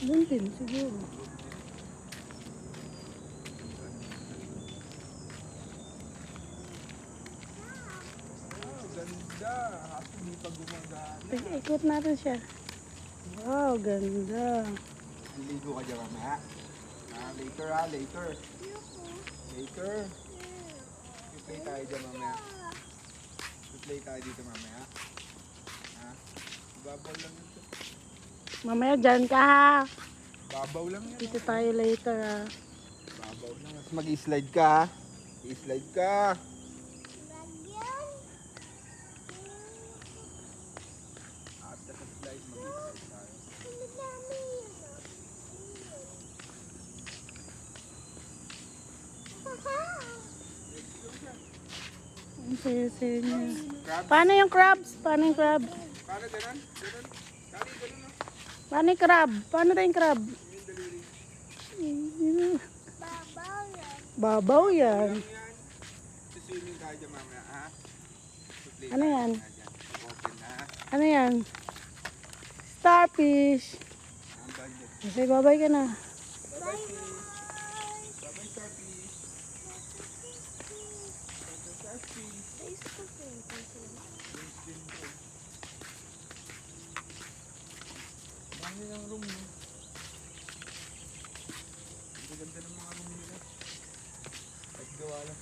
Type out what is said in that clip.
Doon din siguro. Ganda. Hapo hindi pa gumagana. Sige, ikot natin siya. Wow, ganda. Ligo ka dyan mamaya. Later later. Later. Play tayo dyan mamaya. Play tayo dito mamaya. Babaw lang ito. Mamaya dyan ka ha. Babaw lang yan. Dito tayo later ha. Babaw lang. Mag-i-slide ka ha. I-slide ka. After mag-slide, mag-i-slide tayo. Ang saya-saya niya. Crabs. Paano yung crabs? Paano yung crab? Paano ganun? Ganun. Dali, ganun no? Paano yung crab? Paano tayong crab? Yung daliri. Babaw yan. Lang yan. Swimming tayo dyan mamaya ha. Play Ano tayo yan? mamaya dyan. Open na ha. Ano yan? Starfish. Ang budget. Kasi babay ka na. Bye-bye fish. Bye-bye starfish. Bye-bye starfish. Dami ng room no? Ang ganda ng mga room nila. Naggawa lang